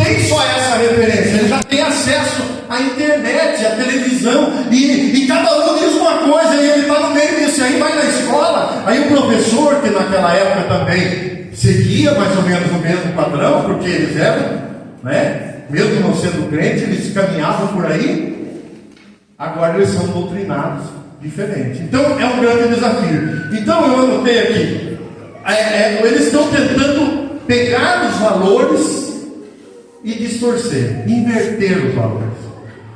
tem só essa referência, ele já tem acesso à internet, à televisão, e cada um diz uma coisa, e ele está no meio disso. Aí vai na escola, aí o professor, que naquela época também seguia mais ou menos o mesmo padrão, porque eles eram, né, mesmo não sendo crentes, eles caminhavam por aí. Agora eles são doutrinados diferente. Então é um grande desafio. Então eu anotei aqui, eles estão tentando pegar os valores e distorcer, inverter os valores.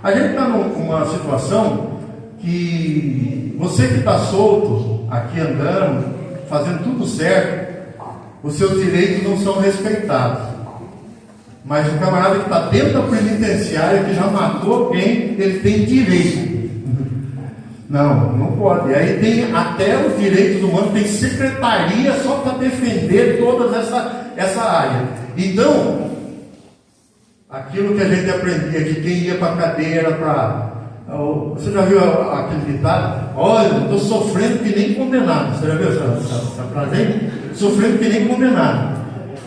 A gente está numa situação que você que está solto, aqui andando, fazendo tudo certo, os seus direitos não são respeitados. Mas o camarada que está dentro da penitenciária, que já matou alguém, ele tem direito. Não pode. Aí tem até os direitos humanos, tem secretaria só para defender toda essa área. Então, aquilo que a gente aprendia, que quem ia para a cadeia era para... Você já viu aquele ditado? Olha, eu estou sofrendo que nem condenado. Você já viu essa frase aí? Sofrendo que nem condenado.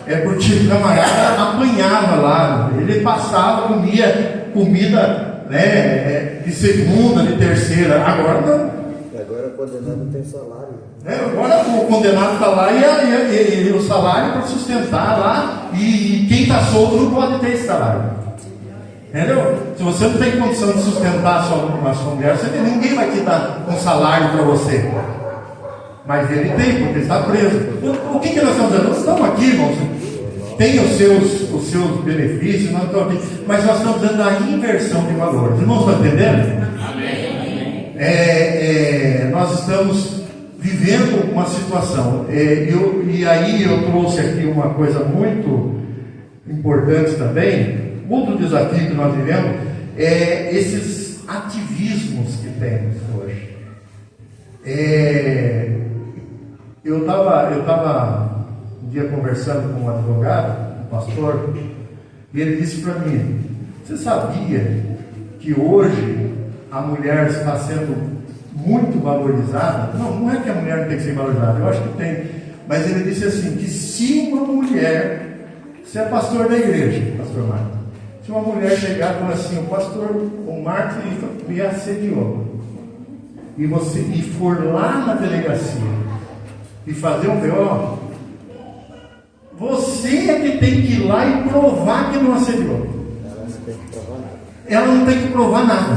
É porque o camarada apanhava lá, ele passava, comia comida, né, de segunda, de terceira. Agora não. Agora o condenado tem salário. Agora o condenado está lá e o salário para sustentar lá, e quem está solto não pode ter esse salário. Entendeu? Se você não tem condição de sustentar a sua mulher, ninguém vai te dar um salário para você. Mas ele tem, porque está preso. O que nós estamos dizendo? Nós estamos aqui, irmãos. Tem os seus benefícios, nós estamos aqui, mas nós estamos dando a inversão de valores. Irmãos, estão entendendo? Amém. Nós estamos vivendo uma situação. E aí eu trouxe aqui uma coisa muito importante também. Outro desafio que nós vivemos é esses ativismos que temos hoje. Eu estava um dia conversando com um advogado, um pastor, e ele disse para mim: você sabia que hoje a mulher está sendo muito valorizada? Não é que a mulher não tem que ser valorizada, eu acho que tem, mas ele disse assim, que se uma mulher, você é pastor da igreja, pastor Marcos, se uma mulher chegar e falar assim, o Marcos me assediou, e for lá na delegacia e fazer um BO, você é que tem que ir lá e provar que não assediou. Ela não tem que provar nada.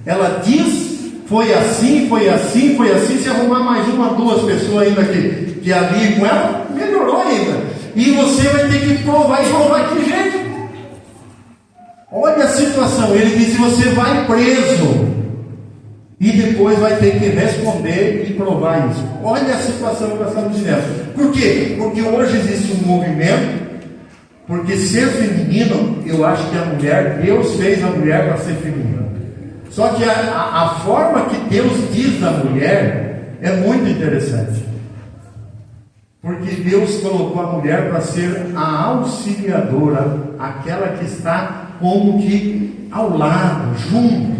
Ela diz, foi assim. Se arrumar mais uma, duas pessoas ainda que ali com ela, melhorou ainda. E você vai ter que provar, e provar de jeito. Olha a situação. Ele disse, você vai preso e depois vai ter que responder e provar isso. Olha a situação que nós estamos dizendo. Por quê? Porque hoje existe um movimento, porque ser feminino, eu acho que a mulher, Deus fez a mulher para ser feminina. Só que a forma que Deus diz da mulher é muito interessante. Porque Deus colocou a mulher para ser a auxiliadora, aquela que está como que ao lado, junto,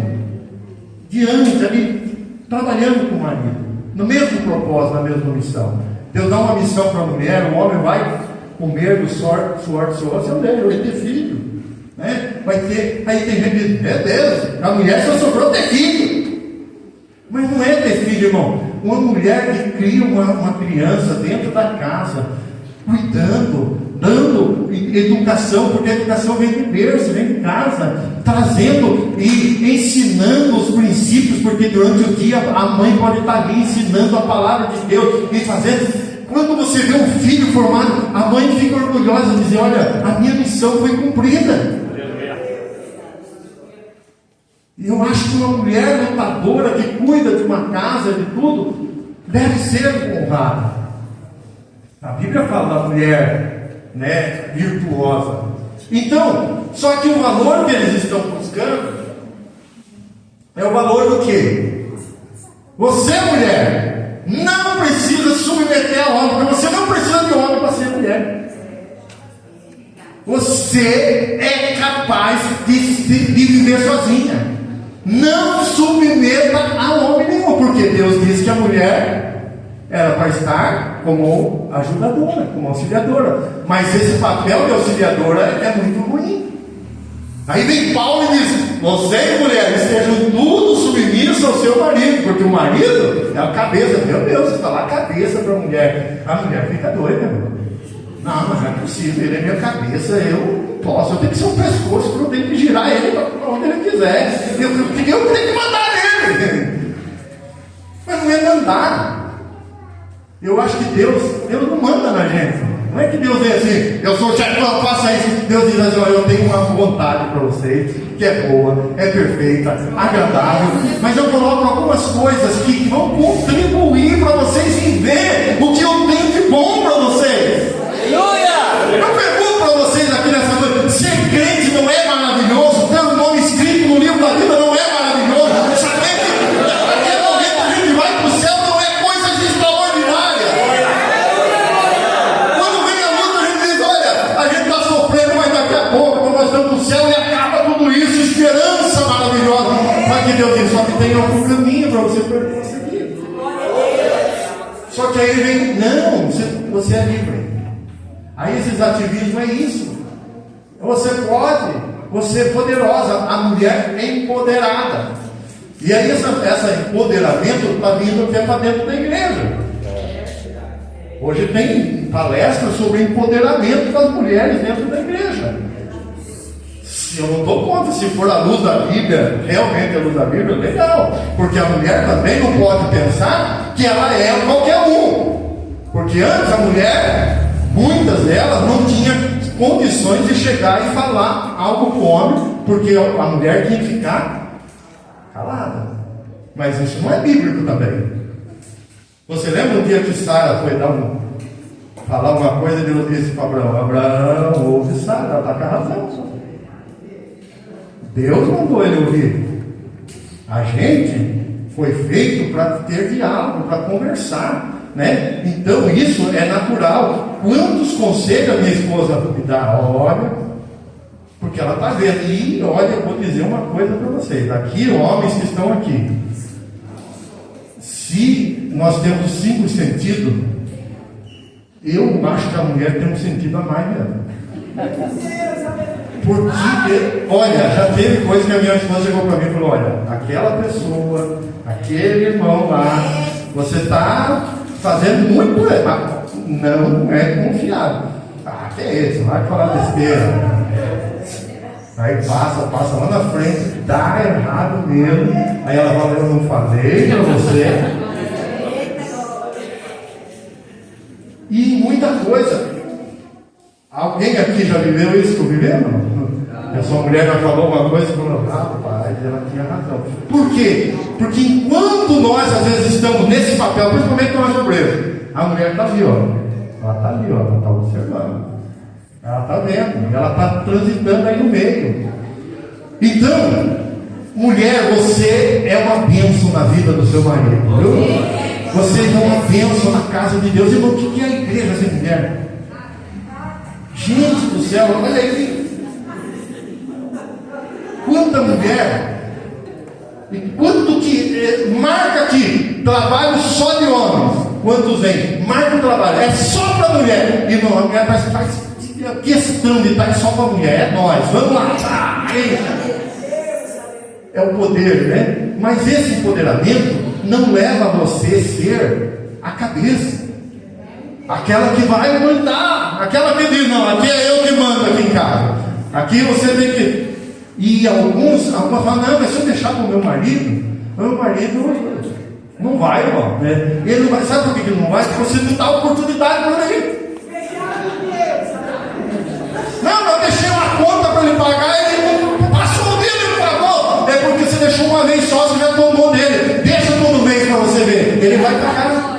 diante, ali, trabalhando com o marido, no mesmo propósito, na mesma missão. Deus dá uma missão para a mulher, o homem vai comer do suor do seu rosto, vai ter filho, né? Vai ter, aí tem gente que diz, meu Deus, a mulher só sobrou ter filho. Mas não é ter filho, irmão. Uma mulher que cria uma criança dentro da casa, cuidando, dando educação, porque a educação vem de berço, vem de casa, trazendo e ensinando os princípios, porque durante o dia a mãe pode estar ali ensinando a palavra de Deus e fazendo. Quando você vê um filho formado, a mãe fica orgulhosa de dizer, olha, a minha missão foi cumprida. E eu acho que uma mulher lutadora que cuida de uma casa, de tudo, deve ser honrada. A Bíblia fala da mulher, né, virtuosa. Então, só que o valor que eles estão buscando é o valor do quê? Você, mulher, não precisa submeter ao homem, porque você não precisa de homem para ser mulher. Você é capaz de viver sozinha. Não submeta a homem nenhum, porque Deus disse que a mulher era para estar como ajudadora, como auxiliadora. Mas esse papel de auxiliadora é muito ruim. Aí vem Paulo e diz: vocês, mulheres, estejam tudo submissos ao seu marido, porque o marido é a cabeça. Meu Deus, você falar cabeça para a mulher fica doida, meu. Não, mas não é possível, ele é minha cabeça, eu não posso, eu tenho que ser um pescoço, eu tenho que girar ele para onde ele quiser, eu tenho que mandar nele. Mas não é mandar. Eu acho que Deus não manda na gente. Não é que Deus é assim, eu sou o chefão, faça isso. Deus diz assim: eu tenho uma vontade para vocês, que é boa, é perfeita, agradável, mas eu coloco algumas coisas que vão contribuir para vocês viver o que eu tenho de bom para vocês. Aleluia! Eu pergunto para vocês aqui nessa noite: ser crente não é maravilhoso? Ter o nome escrito no livro da vida não é maravilhoso? Saber que naquele momento a gente vai para o céu não é coisa de extraordinária. Quando vem a luta, a gente diz: olha, a gente está sofrendo, mas daqui a pouco nós estamos no céu e acaba tudo isso. Esperança maravilhosa. Mas que Deus diz: só que tem algum caminho para você seguir. Só que aí vem: não, você é livre. Aí esses ativismos é isso. Você pode, você é poderosa, a mulher é empoderada. E aí esse empoderamento está vindo até para dentro da igreja. Hoje tem palestras sobre empoderamento das mulheres dentro da igreja. Eu não dou conta, se for a luz da Bíblia, realmente a luz da Bíblia, legal. Porque a mulher também não pode pensar que ela é qualquer um. Porque antes a mulher, muitas delas não tinham condições de chegar e falar algo para o homem, porque a mulher tinha que ficar calada. Mas isso não é bíblico também. Você lembra um dia que Sara foi falar uma coisa e Deus disse para Abraão: Abraão, ouve Sara, ela está com a razão. Deus mandou ele ouvir. A gente foi feito para ter diálogo, para conversar, né? Então isso é natural. Quantos conselhos a minha esposa me dá? Olha, porque ela está vendo. E olha, eu vou dizer uma coisa para vocês. Aqui, homens que estão aqui, se nós temos 5 sentidos, eu acho que a mulher tem um sentido a mais mesmo. Porque, olha, já teve coisa que a minha esposa chegou para mim e falou: olha, aquela pessoa, aquele irmão lá, você está fazendo muito, não é confiável. Ah, que é isso? Vai falar besteira. Aí passa lá na frente, dá errado mesmo. Aí ela fala: eu não falei para você. E muita coisa. Alguém aqui já viveu isso que eu vivi? Não? A sua mulher já falou uma coisa e falou: rapaz, ela tinha razão. Por quê? Porque enquanto nós às vezes estamos nesse papel, principalmente nós obreiros, a mulher está ali, ó. Ela está ali, ó. Ela está observando. Ela está vendo. Ela está transitando aí no meio. Então, mulher, você é uma bênção na vida do seu marido, viu? Você é uma bênção na casa de Deus. Irmão, o que é a igreja sem mulher? Gente do céu, olha aí. Quanta mulher, e quanto que marca aqui, trabalho só de homens. Quantos vem? Marca o trabalho, é só para mulher. E não, a mulher faz questão de estar só para mulher. É nós, vamos lá. É o poder, né? Mas esse empoderamento não leva você a ser a cabeça, aquela que vai mandar, aquela que diz: não, aqui é eu que mando aqui em casa. Aqui você tem que. E alguns falam: não, mas se eu deixar para o meu marido não vai, irmão, né? Ele não vai. Sabe por que ele não vai? Porque você não dá oportunidade para ele. Não, eu deixei uma conta para ele pagar, ele não passou dele, ele pagou. É porque você deixou uma vez só, você já tomou dele. Deixa todo mês para você ver, ele vai pagar.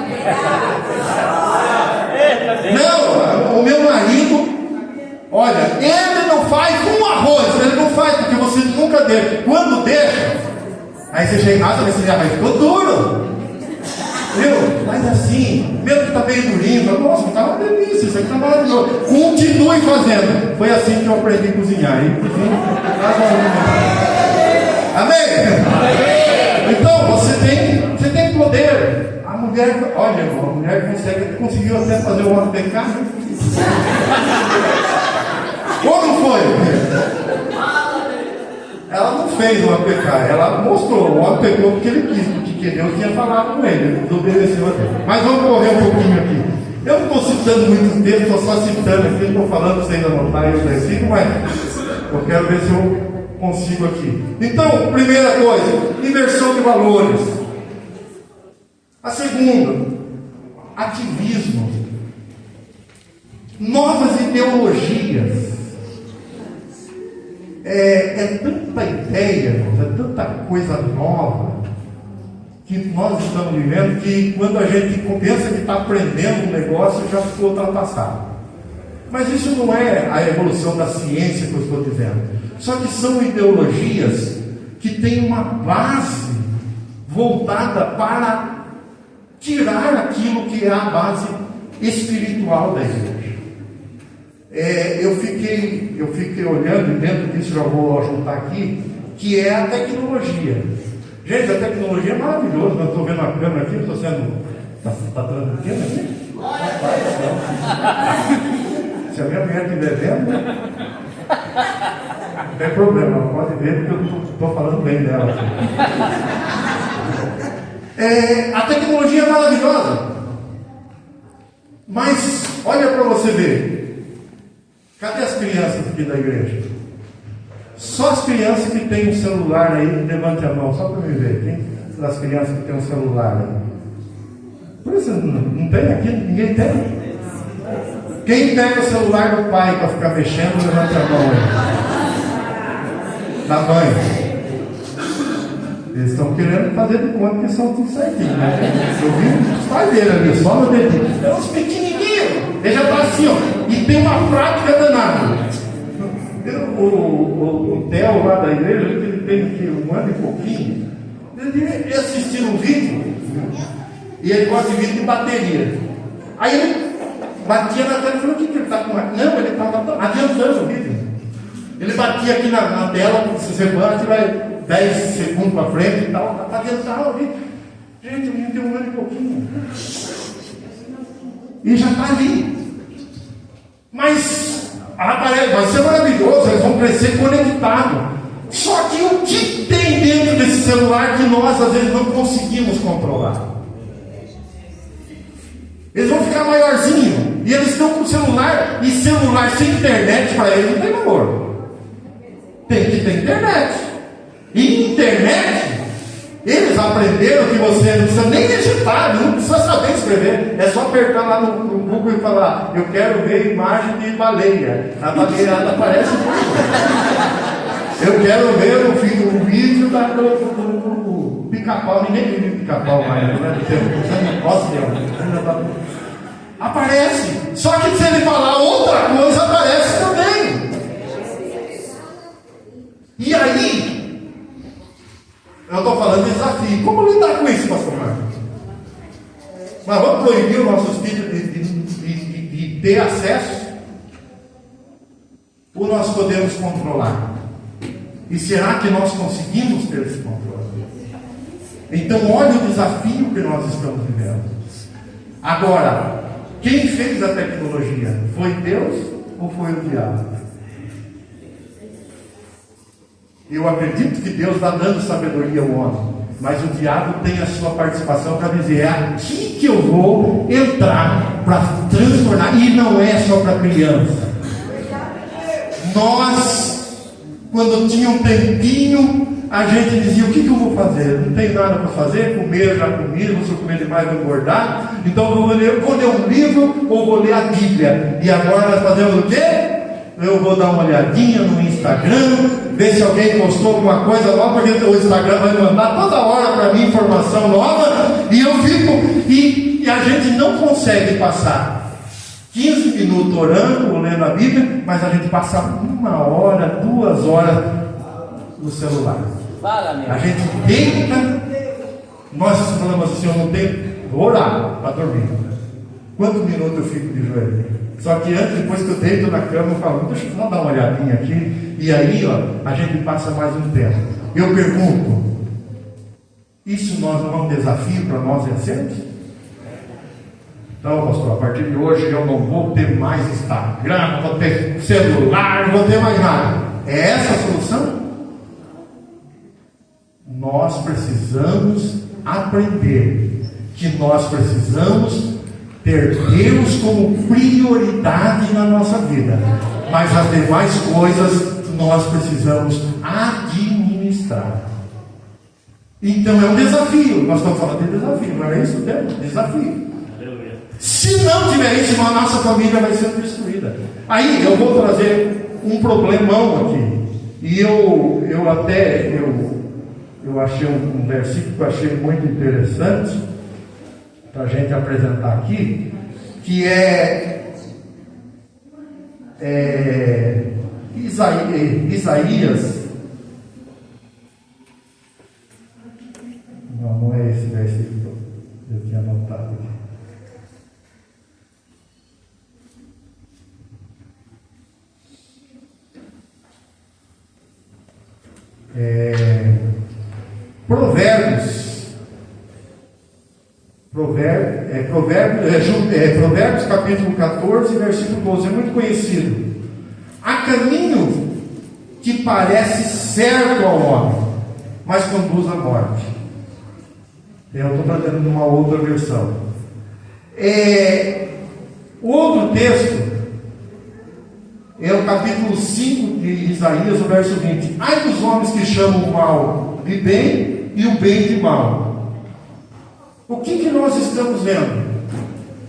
Não, o meu marido, olha, ele não faz um arroz, ele não faz porque você nunca deixa. Quando deixa, aí você chega em casa e você já ficou duro, viu? Mas assim, mesmo que está meio durinho, fala: nossa, está uma delícia, isso aqui está maravilhoso. Continue fazendo. Foi assim que eu aprendi a cozinhar. Amém? Então você tem que poder. A mulher, olha, irmão, a mulher conseguiu até fazer o homem pecar. Como foi? Ela não fez o homem pecar, ela mostrou. O homem pecou porque ele quis, porque Deus tinha falado com ele, ele obedeceu a Deus. Mas vamos correr um pouquinho aqui. Eu não estou citando muitos textos, estou só citando aqui, estou falando para vocês anotarem os versículos, mas eu quero ver se eu consigo aqui. Então, primeira coisa, inversão de valores. A segunda, ativismo. Novas ideologias. É tanta ideia, é tanta coisa nova que nós estamos vivendo, que quando a gente pensa que está aprendendo um negócio, já ficou ultrapassado. Mas isso não é a evolução da ciência que eu estou dizendo. Só que são ideologias que têm uma base voltada para tirar aquilo que é a base espiritual da igreja. Eu fiquei olhando, e dentro disso já vou juntar aqui, que é a tecnologia. Gente, a tecnologia é maravilhosa. Eu estou vendo a câmera aqui, estou sendo. Está transmitindo aqui? Se a minha mulher estiver vendo, não tem problema, pode ver, porque eu estou falando bem dela. A tecnologia é maravilhosa, mas olha para você ver. Cadê as crianças aqui da igreja? Só as crianças que têm um celular aí, levante a mão, só para me ver. Quem das crianças que têm um celular aí? Por isso, não tem aqui? Ninguém tem? Quem pega o celular do pai para ficar mexendo, levante a mão aí. Da mãe. Eles estão querendo fazer de conta que são tudo certinho, né? Eu vi os pais dele ali, só no dedinho. É uns pequenininhos. Ele já está assim, ó. E tem uma prática danada. O Theo lá da igreja, ele tem aqui 1 ano e pouquinho. Ele assistiu um vídeo. E ele gosta de vídeo de bateria. Aí ele batia na tela e falou: o que ele está com? Não, ele estava adiantando o vídeo. Ele batia aqui na tela, se você bate, vai 10 segundos para frente e tal, para adiantar o vídeo. Gente, o menino tem 1 ano e pouquinho. E já está ali. Mas vai ser maravilhoso, eles vão crescer conectados. Só que o que tem dentro desse celular que nós às vezes não conseguimos controlar? Eles vão ficar maiorzinho e eles estão com celular, e celular sem internet para eles não tem valor. Tem que ter internet. E internet, eles aprenderam que você não precisa nem digitar, não precisa saber escrever. É só apertar lá no Google e falar: eu quero ver imagem de baleia. A baleia aparece. Eu quero ver o vídeo do pica-pau. Ninguém vive pica-pau mais, né? Aparece. Só que se ele falar outra coisa, aparece também. E aí, eu estou falando de desafio. Como lidar com isso, pastor Marcos? Mas vamos proibir os nossos filhos de ter acesso? Ou nós podemos controlar? E será que nós conseguimos ter esse controle? Então, olha o desafio que nós estamos vivendo. Agora, quem fez a tecnologia? Foi Deus ou foi o diabo? Eu acredito que Deus está dando sabedoria ao homem, mas o diabo tem a sua participação para dizer: é aqui que eu vou entrar para transtornar. E não é só para criança. Nós, quando tinha um tempinho, a gente dizia: o que eu vou fazer? Não tenho nada para fazer, comer já comi, não sou comer demais, vou engordar, então vou ler um livro ou vou ler a Bíblia. E agora nós fazemos o quê? Eu vou dar uma olhadinha no Instagram, ver se alguém postou alguma coisa nova, porque o Instagram vai mandar toda hora para mim informação nova, e eu fico, e a gente não consegue passar 15 minutos orando ou lendo a Bíblia, mas a gente passa 1 hora, 2 horas no celular. A gente deita, nós falamos assim: eu não tenho, vou orar para dormir. Quantos minutos eu fico de joelho? Só que antes, depois que eu deito na cama, eu falo: deixa eu só dar uma olhadinha aqui. E aí, a gente passa mais um tempo. Eu pergunto: Isso não é um desafio para nós vencermos? Então, pastor, a partir de hoje eu não vou ter mais Instagram, não vou ter celular, não vou ter mais nada. É essa a solução? Nós precisamos aprender que nós precisamos ter Deus como prioridade na nossa vida, mas as demais coisas nós precisamos administrar. Então é um desafio. Nós estamos falando de desafio, não é isso? Desafio. Se não tiver isso, a nossa família vai ser destruída. Aí eu vou trazer um problemão aqui. E eu achei um versículo que eu achei muito interessante para a gente apresentar aqui, que é Isaías. Não é esse versículo que eu tinha anotado aqui. Provérbios capítulo 14, versículo 12, é muito conhecido. Há caminho que parece certo ao homem, mas conduz à morte. Eu estou trazendo numa outra versão. Outro texto é o capítulo 5 de Isaías, o verso 20. Ai dos homens que chamam o mal de bem e o bem de mal. O que nós estamos vendo?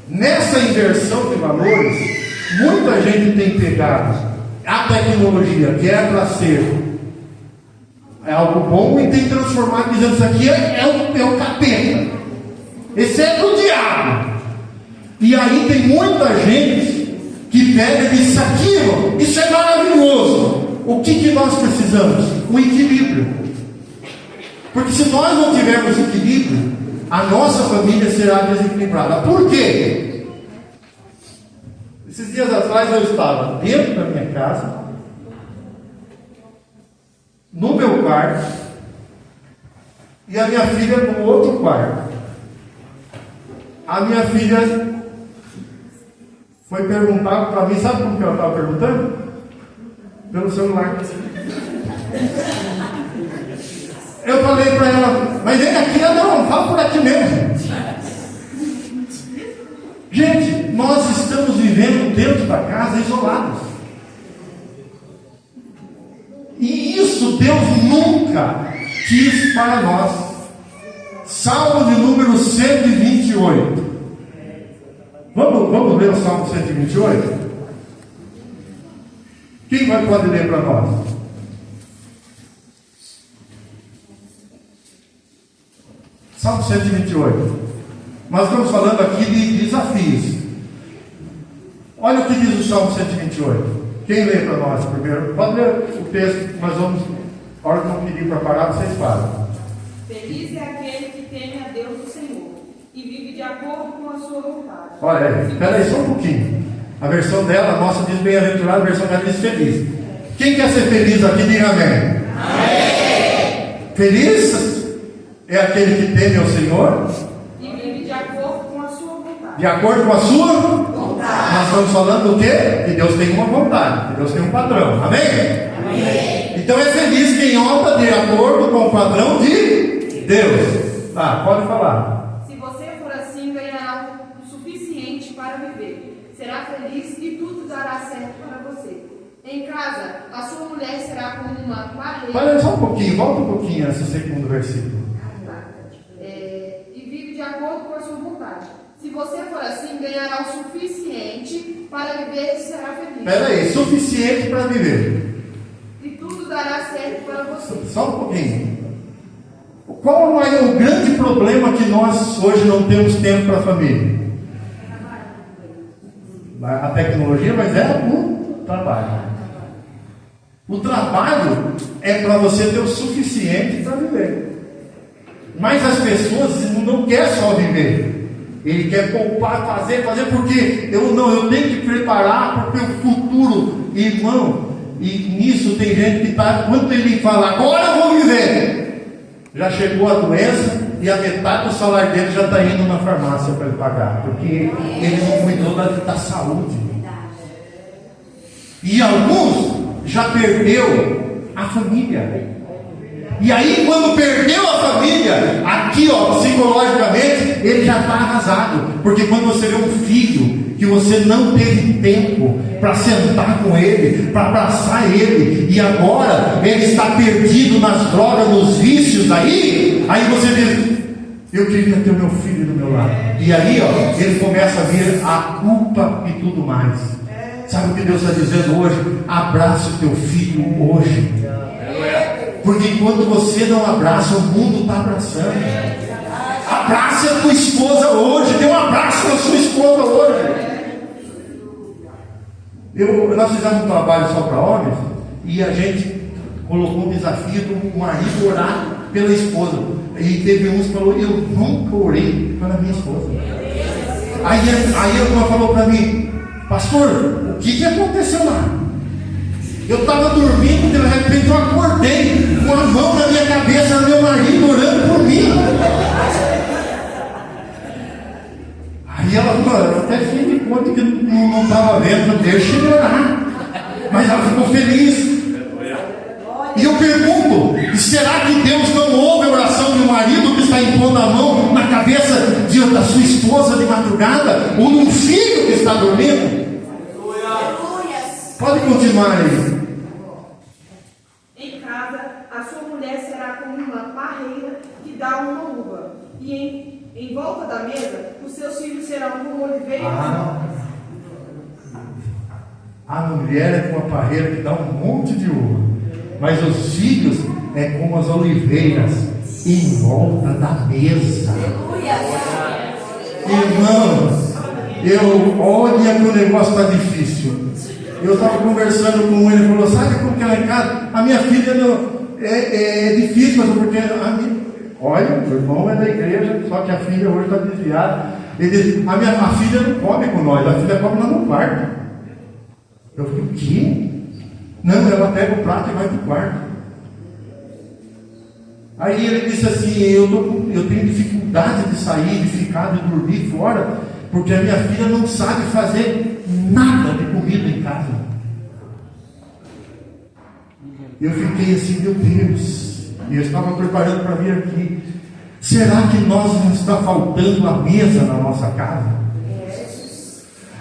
Nessa inversão de valores, muita gente tem pegado a tecnologia, que é para ser algo bom, e tem transformado, dizendo isso aqui é o capeta, esse é do diabo. E aí tem muita gente que pega e diz aquilo, isso é maravilhoso. O que nós precisamos? O equilíbrio. Porque se nós não tivermos equilíbrio, a nossa família será desequilibrada. Por quê? Esses dias atrás eu estava dentro da minha casa, no meu quarto, e a minha filha no outro quarto. A minha filha foi perguntar para mim, sabe como que ela estava perguntando? Pelo celular. Eu falei para ela, mas vem aqui, não, fala por aqui mesmo. Gente, nós estamos vivendo dentro da casa isolados. E isso Deus nunca quis para nós. Salmo de número 128. Vamos ler o Salmo 128? Quem pode ler para nós? Salmo 128. Nós estamos falando aqui de desafios. Olha o que diz o Salmo 128. Quem lê para nós primeiro? Pode ler o texto, mas vamos, a hora que não pedir para parar, vocês param. Feliz é aquele que teme a Deus o Senhor e vive de acordo com a sua vontade. Olha, espera aí só um pouquinho. A versão dela, a nossa diz bem-aventurado, a versão dela diz feliz. Quem quer ser feliz aqui, diga amém. Amém. Feliz é aquele que teme ao Senhor e vive de acordo com a sua vontade. De acordo com a sua vontade. Nós estamos falando do quê? Que Deus tem uma vontade, que Deus tem um padrão. Amém? Amém. Então é feliz quem opta de acordo com o padrão de Deus. Tá, pode falar. Se você for assim, ganhará o suficiente para viver. Será feliz e tudo dará certo para você. Em casa, a sua mulher será como uma parede. Olha só um pouquinho, volta um pouquinho esse segundo versículo. E vive de acordo com a sua vontade. Se você for assim, ganhará o suficiente para viver e será feliz. Espera aí, suficiente para viver. E tudo dará certo para você. Só um pouquinho. Qual é o grande problema que nós hoje não temos tempo para a família? A tecnologia, mas é o trabalho. O trabalho é para você ter o suficiente para viver. Mas as pessoas não querem só viver. Ele quer poupar, fazer, porque eu tenho que preparar porque o futuro, irmão. E nisso tem gente que está, quando ele fala, agora eu vou viver, já chegou a doença, e a metade do salário dele já está indo na farmácia para ele pagar, porque ele não cuidou da saúde. E alguns já perdeu a família. E aí, quando perdeu a família, aqui ó, psicologicamente, ele já está arrasado. Porque quando você vê um filho que você não teve tempo para sentar com ele, para abraçar ele, e agora ele está perdido nas drogas, nos vícios, aí você diz: eu queria ter o meu filho do meu lado. E aí ó, ele começa a ver a culpa e tudo mais. Sabe o que Deus está dizendo hoje? Abraça o teu filho hoje. Porque enquanto você não abraça, o mundo está abraçando. Abraça a tua esposa hoje. Dê um abraço na sua esposa hoje. Nós fizemos um trabalho só para homens, e a gente colocou um desafio do marido orar pela esposa. E teve uns que falou: eu nunca orei pela minha esposa. Aí a irmã falou para mim: pastor, o que aconteceu lá? Eu estava dormindo, de repente eu acordei com a mão na minha cabeça, meu marido orando por mim. Aí ela falou: eu até fiz de conta que não estava vendo, deixa ele orar. Mas ela ficou feliz. E eu pergunto: será que Deus não ouve a oração de um marido que está impondo a mão na cabeça da sua esposa de madrugada? Ou de um filho que está dormindo? Pode continuar aí. Em casa, a sua mulher será como uma parreira que dá uma uva, e em volta da mesa, os seus filhos serão como oliveiras. A mulher é como uma parreira que dá um monte de uva, mas os filhos é como as oliveiras em volta da mesa. Irmãos, olha que o negócio está difícil. Eu estava conversando com ele, ele falou: sabe como que ela é em casa? A minha filha é difícil, mas porque olha, o irmão é da igreja, só que a filha hoje está desviada. Ele diz: a filha não come com nós, a filha come lá no quarto. Eu falei: o quê? Não, ela pega o prato e vai para o quarto. Aí ele disse assim: eu tenho dificuldade de sair, de ficar, de dormir fora, porque a minha filha não sabe fazer nada de comida em casa. Eu fiquei assim: meu Deus. E eu estava preparando para vir aqui. Será que nós não está faltando a mesa na nossa casa?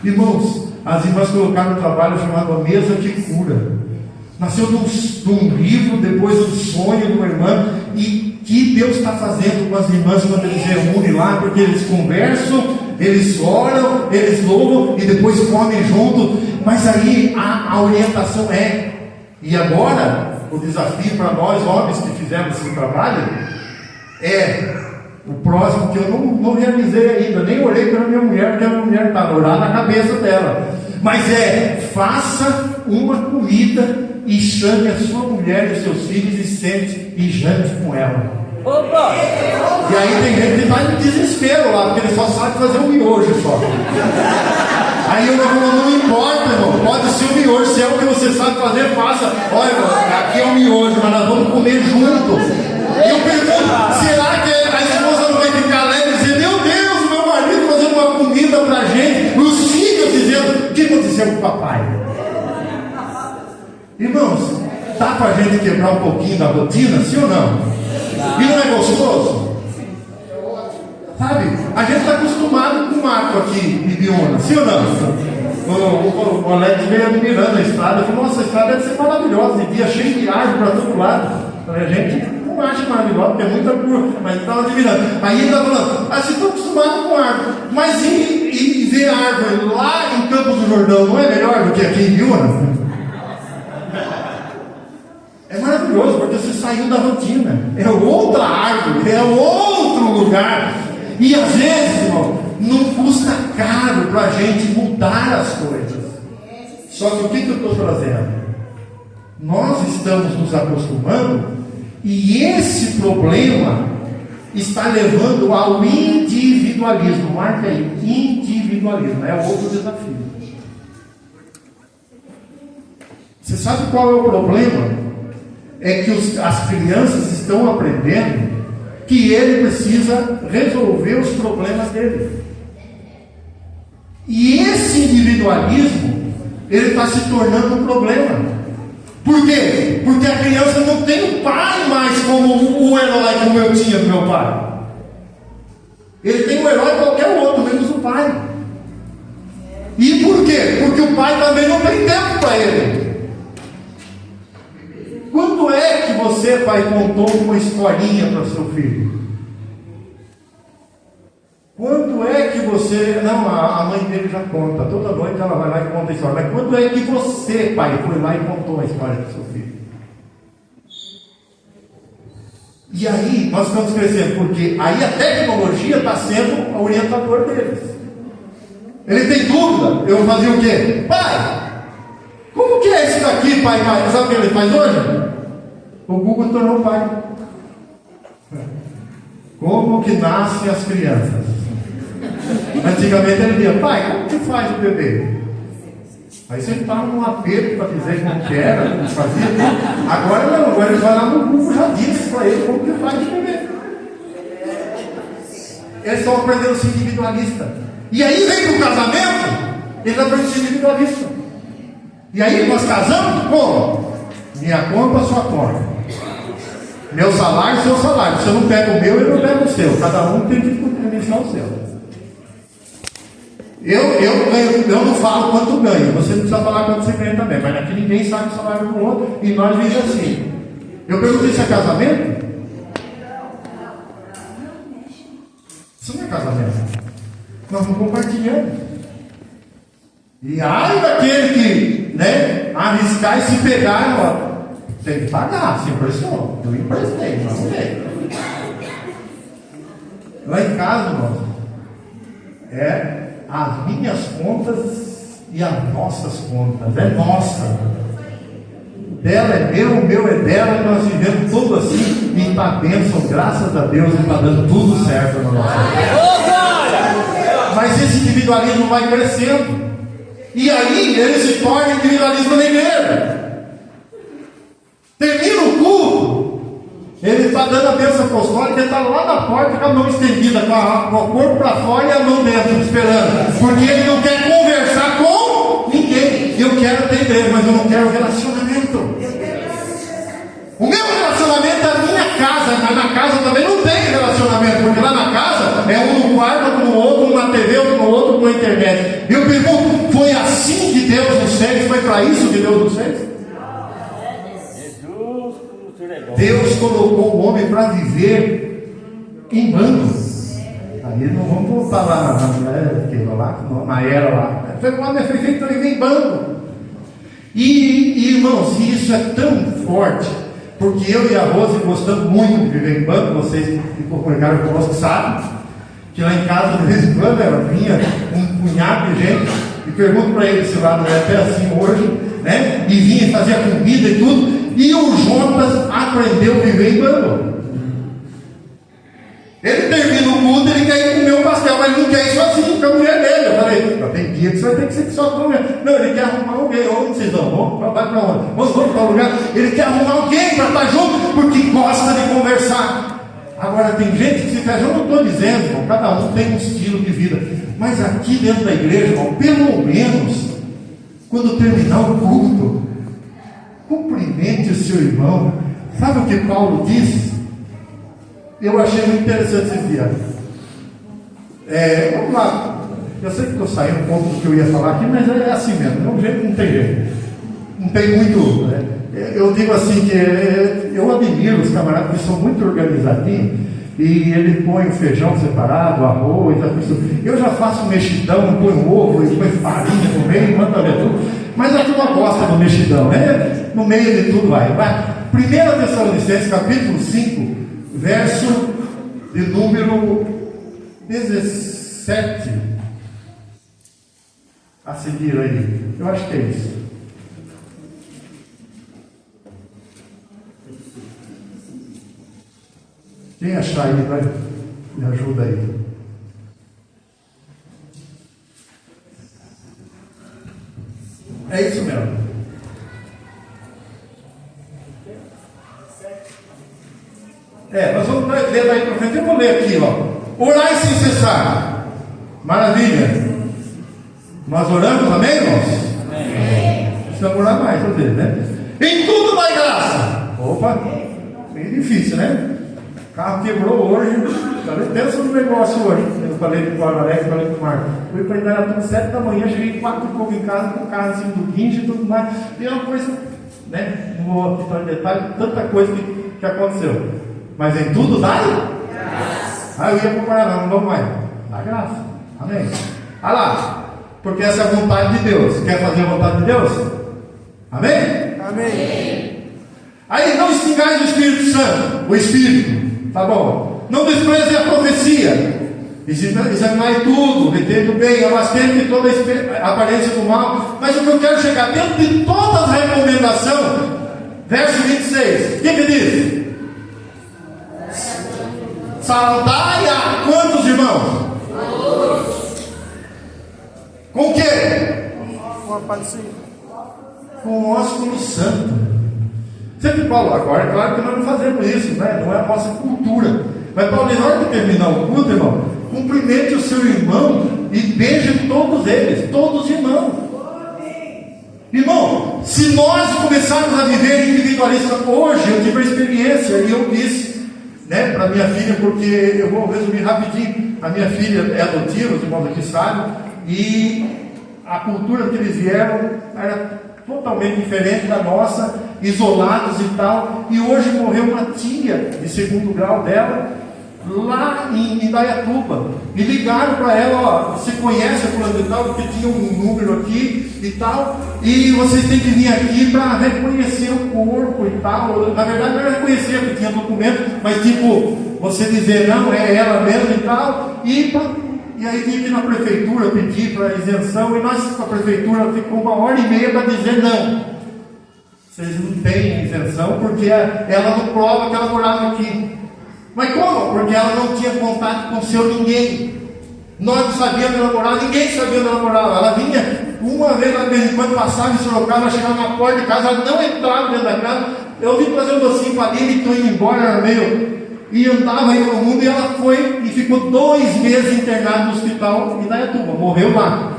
Irmãos, as irmãs colocaram um trabalho chamado A Mesa que Cura. Nasceu de um livro, depois um sonho de uma irmã. E que Deus está fazendo com as irmãs quando eles se reúnem lá? Porque eles conversam, eles oram, eles louvam e depois comem junto. Mas aí a orientação é: e agora o desafio para nós homens que fizemos esse trabalho é o próximo, que eu não realizei ainda, nem orei pela minha mulher, porque a minha mulher está a orar na cabeça dela, mas faça uma comida e chame a sua mulher e os seus filhos e sente e jante com ela. Opa! E aí tem gente que vai no desespero lá, porque ele só sabe fazer um miojo só. Aí eu não importa, irmão, pode ser um miojo, se é o que você sabe fazer, faça. Olha, irmão, aqui é um miojo, mas nós vamos comer junto. E eu pergunto: será que a esposa não vai ficar alegre e dizer: meu Deus, meu marido fazendo uma comida pra gente, os filhos dizendo: o que aconteceu com o papai? Irmãos, dá pra gente quebrar um pouquinho da rotina, sim ou não? E não é gostoso? Sabe, a gente está acostumado com o mato aqui em Biúna, sim ou não? O Alex veio admirando a estrada. Eu falei: nossa, a estrada deve ser maravilhosa, de dia cheio de árvore para todo lado. A gente não acha maravilhosa, porque é muita curva, mas estava admirando. Aí ele estava falando: vocês estão acostumados com árvore, mas e ver árvore lá em Campos do Jordão não é melhor do que aqui em Biúna? É maravilhoso, porque você saiu da rotina, é outra árvore, é outro lugar. E às vezes, irmão, não custa caro para a gente mudar as coisas. Só que o que eu estou trazendo? Nós estamos nos acostumando, e esse problema está levando ao individualismo. Marca aí: individualismo é outro desafio. Você sabe qual é o problema? É que as crianças estão aprendendo que ele precisa resolver os problemas dele. E esse individualismo, ele está se tornando um problema. Por quê? Porque a criança não tem o pai mais como o herói como eu tinha do meu pai. Ele tem um herói qualquer outro, menos o pai. E por quê? Porque o pai também não tem tempo para ele. Quando é que você, pai, contou uma historinha para o seu filho? Quando é que você... Não, a mãe dele já conta. Toda noite ela vai lá e conta a história. Mas quando é que você, pai, foi lá e contou a história para o seu filho? E aí nós estamos crescendo, porque aí a tecnologia está sendo o orientador deles. Ele tem dúvida, eu fazia o quê? Pai, como que é isso daqui, pai? Sabe o que ele faz hoje? O Google tornou pai. Como que nascem as crianças? Antigamente ele dizia, pai, como que faz o bebê? Aí você estava num aperto para dizer como que era, como fazia. Agora não, agora ele vai lá no Google, já disse para ele como que faz o bebê. Eles estão aprendendo a ser individualista. E aí vem para o casamento, eles aprendem a ser individualista. E aí nós casamos como? Minha conta, sua conta. Meu salário, seu salário. Você não pega o meu, eu não pego o seu. Cada um tem que administrar o seu. Eu não falo quanto ganho. Você não precisa falar quanto você ganha também. Mas aqui ninguém sabe o salário do outro. E nós vivemos assim. Eu perguntei se é casamento. Isso não é casamento. Nós vamos compartilhando. E ai daquele que, né, arriscar e se pegar, ó, tem que pagar, se impressionou. Eu emprestei, mas não dei. Lá em casa, irmão, as minhas contas e as nossas contas. É nossa. Dela é meu, o meu é dela, e nós vivemos tudo assim, e está bênção, graças a Deus, e está dando tudo certo na nossa vida. Mas esse individualismo vai crescendo. E aí ele se torna individualismo na igreja. Termina o culto, ele está dando a bênção apostólica, ele está lá na porta com a mão estendida, com o corpo para fora e a mão dentro, esperando. Porque ele não quer conversar com ninguém. Eu quero ter igreja, mas eu não quero relacionamento. O meu relacionamento é a minha casa, mas na casa também não tem relacionamento, porque lá na casa é um no quarto, outro no outro, um na TV, outro no outro, com a internet. Eu pergunto, foi assim que Deus nos fez? Foi para isso que Deus nos fez? Deus colocou o homem para viver em bando. Aí não vamos voltar lá na era lá. O homem foi feito para viver em bando. E irmãos, isso é tão forte, porque eu e a Rose gostamos muito de viver em bando. Vocês que comunicaram conosco sabem que lá em casa, de vez em quando, vinha um punhado de gente, e pergunto para ele se lá não é até assim hoje, né? E vinha e fazia comida e tudo. E o Jonas aprendeu a viver em bando. Ele termina o culto, ele quer ir comer um pastel, mas ele não quer ir sozinho com a mulher dele. Eu falei, tem dia que você vai ter que ser só com a mulher. Não, ele quer arrumar alguém. Onde vocês vão? Vai para onde? Vamos para um lugar. Ele quer arrumar alguém para estar junto, porque gosta de conversar. Agora, tem gente que se fecha. Eu não estou dizendo, irmão, cada um tem um estilo de vida. Mas aqui dentro da igreja, irmão, pelo menos, quando terminar o culto, cumprimente o seu irmão. Sabe o que Paulo diz? Eu achei muito interessante esse dia. Vamos lá. Eu sei que estou saindo um pouco do que eu ia falar aqui, mas é assim mesmo. De um jeito não tem jeito. Não tem muito. Eu digo assim que eu admiro os camaradas que são muito organizadinhos. E ele põe o feijão separado, arroz, eu já faço mexidão, põe ovo, põe farinha no meio, manda ver tudo. Mas a turma gosta do mexidão, né? No meio de tudo vai. 1 Tessalonicenses, capítulo 5, verso de número 17. A seguir aí. Eu acho que é isso. Quem achar aí, vai, me ajuda aí. É isso mesmo. Nós vamos ler daí para frente. Eu vou ler aqui, ó. Orai sem cessar. Maravilha. Nós oramos, amém, irmãos? Amém. Precisamos orar mais, às vezes, né? Em tudo dai graça. Opa, meio difícil, né? O carro quebrou hoje. Pensa no negócio hoje. Eu falei com o Alex, falei com o Marco. Fui para Indaiatuba 7 da manhã, cheguei 4 e pouco em casa, com o carro assim do guincho e tudo mais. E é uma coisa, né? Não vou entrar em detalhe, tanta coisa que aconteceu. Mas em tudo dá graça. Eu ia comparar, não vou mais. Dá graça. Amém. Olha lá. Porque essa é a vontade de Deus. Quer fazer a vontade de Deus? Amém? Amém. Aí não extingais o Espírito Santo. O Espírito. Tá bom. Não despreze a profecia. Examinai tudo. Retende o bem. Abastente de toda a aparência do mal. Mas o que eu quero chegar dentro de todas as recomendações. Verso 26. O que diz? Saudai a quantos irmãos? Com o quê? Com a parecia. Com o nosso como santo. Sempre Paulo, agora é claro que nós não fazemos isso, né? Não é a nossa cultura. Mas Paulo diz, na hora de terminar o culto, irmão, cumprimente o seu irmão e beije todos eles, todos irmãos. Irmão, se nós começarmos a viver individualista, hoje eu tive a experiência e eu disse, né, para minha filha, porque eu vou resumir rapidinho. A minha filha é adotiva, os irmãos aqui sabem, e a cultura que eles vieram era totalmente diferente da nossa, isolados e tal. E hoje morreu uma tia de 2º grau dela, lá em Indaiatuba. E ligaram para ela, ó, você conhece a fulana de tal, porque tinha um número aqui e tal, e vocês têm que vir aqui para reconhecer o corpo e tal. Na verdade não era reconhecer, porque tinha documento, mas tipo, você dizer, não, é ela mesmo e tal, e aí tinha que ir na prefeitura pedir para isenção, e nós, a prefeitura ficou 1h30 para dizer não. Vocês não têm isenção, porque ela não prova que ela morava aqui. Mas como? Porque ela não tinha contato com o seu ninguém. Nós não sabíamos onde ela morava, ninguém sabia onde ela morava. Ela vinha uma vez, de vez em quando, passava em Sorocaba, ela chegava na porta de casa, ela não entrava dentro da casa. Eu vim trazer um docinho para ali, e estou indo embora, era meio... E andava aí pelo mundo, e ela foi e ficou 2 meses internada no hospital em Indaiatuba, morreu lá.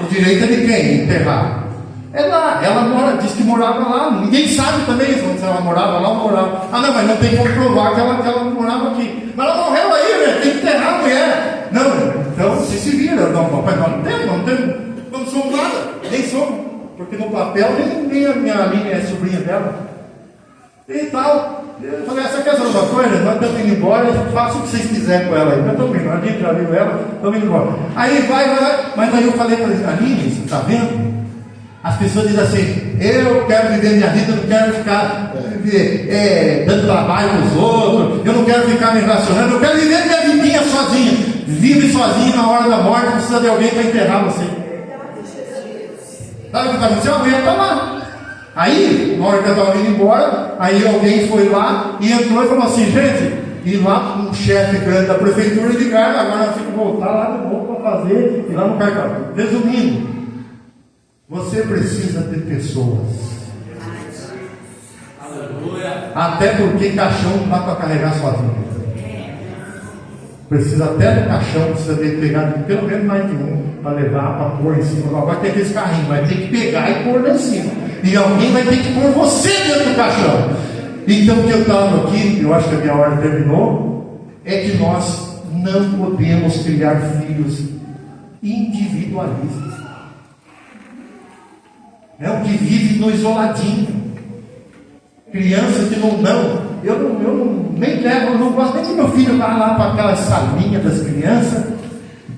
O direito é de quem? Enterrar. É lá, ela mora, disse que morava lá, ninguém sabe também se ela morava lá ou morava. Não, mas não tem como provar que ela morava aqui. Mas ela morreu aí, né? Tem que enterrar a mulher. Não, então você se vira. Não, papai, nós não temos, não somos nada, nem somos, porque no papel nem a minha Aline é sobrinha dela. E tal. Eu falei, essa quer saber uma coisa? Nós estamos indo embora, faça o que vocês quiserem com ela aí. Nós estamos indo, a gente já viu ela, estamos indo embora. Aí vai, mas aí eu falei para eles, Aline, você está vendo? As pessoas dizem assim, eu quero viver minha vida, eu não quero ficar dando trabalho para os outros, eu não quero ficar me relacionando, eu quero viver minha vidinha sozinha. Vive sozinho, na hora da morte, precisa de alguém para enterrar você. Sabe o que está acontecendo? A mulher está lá. Aí, na hora que eu estava indo embora, aí alguém foi lá e entrou e falou assim, gente, e lá um chefe grande da prefeitura ligaram, agora nós temos que voltar lá de novo para fazer, e lá no cartão. Resumindo, você precisa ter pessoas. Aleluia. Até porque caixão não dá para carregar sozinho. Precisa até do caixão, precisa ter pegado pelo menos mais de um para levar, para pôr em cima. Vai ter aqueles carrinhos, vai ter que pegar e pôr lá em cima. E alguém vai ter que pôr você dentro do caixão. Então o que eu estava aqui, eu acho que a minha hora terminou, é que nós não podemos criar filhos individualistas. É o que vive no isoladinho. Criança que eu não nem levo, eu não gosto nem que meu filho vá lá para aquela salinha das crianças,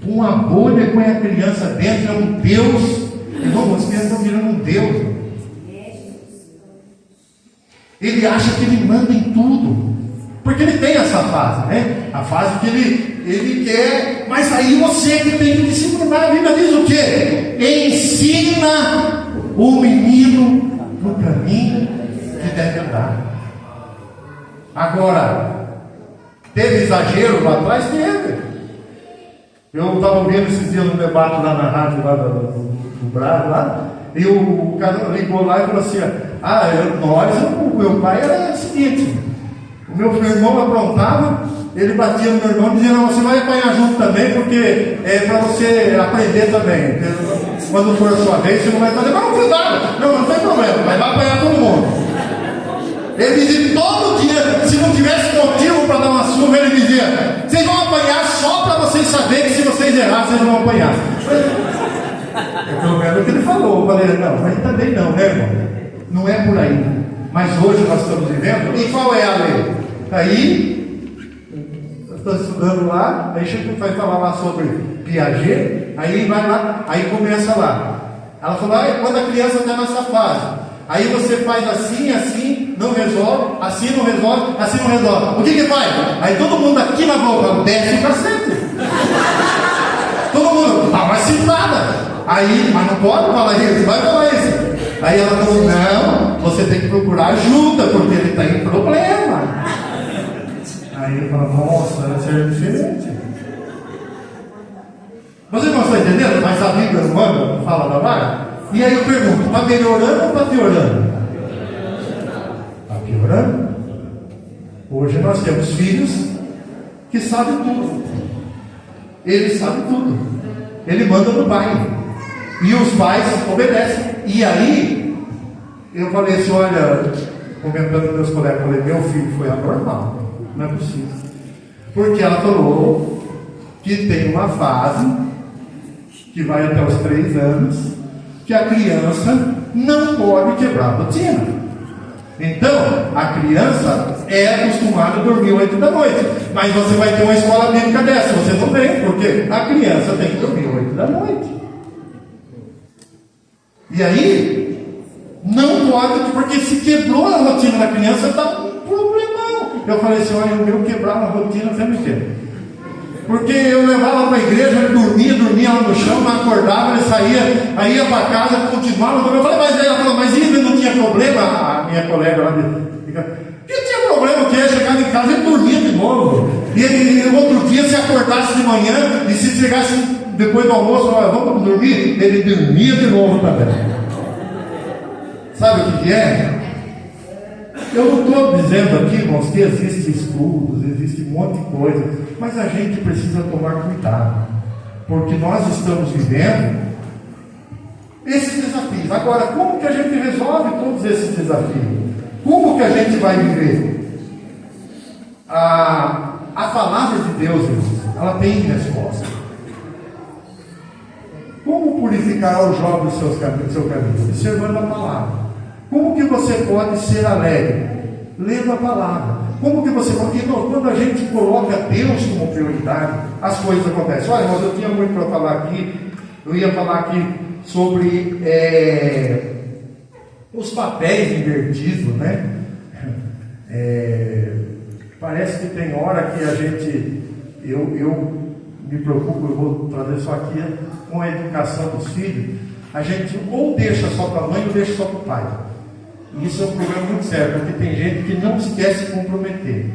com uma bolha e põe a criança dentro, é um Deus. Irmão, as crianças estão virando um Deus. Ele acha que ele manda em tudo, porque ele tem essa fase, né? A fase que ele quer, mas aí você que tem que disciplinar. A Bíblia diz o quê? Ensina o menino no caminho que deve andar. Agora, teve exagero lá atrás? Teve. Eu estava vendo esses dias no debate lá na rádio lá do Bravo lá, e o cara ligou lá e falou assim, o meu pai era o seguinte, O meu irmão aprontava, ele batia no meu irmão, dizia: não, você vai apanhar junto também, porque é para você aprender também. Quando for a sua vez, você não vai fazer, mas não cuidado, não tem problema, mas vai apanhar todo mundo. Ele dizia todo dia, se não tivesse motivo para dar uma surra, ele dizia: vocês vão apanhar só para vocês saberem que se vocês errarem, vocês vão apanhar. É pelo menos o que ele falou. Eu falei: não, mas também não, né, irmão? Não é por aí. Mas hoje nós estamos vivendo, e qual é a lei? Aí, eu estou estudando lá, aí Chico vai falar lá sobre Piaget, aí vai lá, aí começa lá. Ela falou: quando a criança está nessa fase, aí você faz assim, assim, não resolve, assim não resolve, assim não resolve. O que faz? Aí todo mundo aqui na boca desce o cacete. Todo mundo, dá uma citada. Aí, mas não pode falar isso, vai falar isso. Aí ela falou: não, você tem que procurar ajuda, porque ele está em problema. Aí eu falo: nossa, deve ser diferente. Vocês não estão entendendo? Mas a Bíblia não fala da vara? E aí eu pergunto: está melhorando ou está piorando? Está piorando. Hoje nós temos filhos que sabem tudo. Ele sabe tudo. Ele manda no pai. E os pais obedecem. E aí, eu falei assim: olha, comentando com meus colegas, falei: meu filho foi anormal. Não é possível. Porque ela falou que tem uma fase que vai até os 3 anos, que a criança não pode quebrar a rotina. Então, a criança é acostumada a dormir 8 da noite. Mas você vai ter uma escola bíblica dessa, você não vem, porque a criança tem que dormir 8 da noite. E aí, não pode, porque se quebrou a rotina da criança, está um problemão. Eu falei assim: olha, o meu quebrava a rotina, você me entende? Porque eu levava para a igreja, ele dormia lá no chão, não acordava, ele saía, aí ia para casa, continuava. Eu falei: mas ela falou: mas ele não tinha problema? A minha colega lá que tinha problema, que ia chegar em casa, ele dormia de novo. E ele, outro dia, se acordasse de manhã, e se chegasse depois do almoço, olha, vamos dormir, ele dormia de novo também. Sabe o que é? Eu não estou dizendo aqui, irmãos, que existem estudos, existe um monte de coisa, mas a gente precisa tomar cuidado, porque nós estamos vivendo esses desafios. Agora, como que a gente resolve todos esses desafios? Como que a gente vai viver? A palavra de Deus, irmãos, ela tem resposta. Como purificar o jovem o seu caminho? Observando a palavra. Como que você pode ser alegre? Lendo a palavra. Como que você pode... Quando a gente coloca Deus como prioridade, as coisas acontecem. Olha, mas eu tinha muito para falar aqui. Eu ia falar aqui sobre os papéis invertidos, né? Parece que tem hora que a gente... Eu me preocupo, eu vou trazer isso aqui, com a educação dos filhos. A gente ou deixa só para a mãe ou deixa só para o pai. E isso é um problema muito sério, porque tem gente que não se quer se comprometer,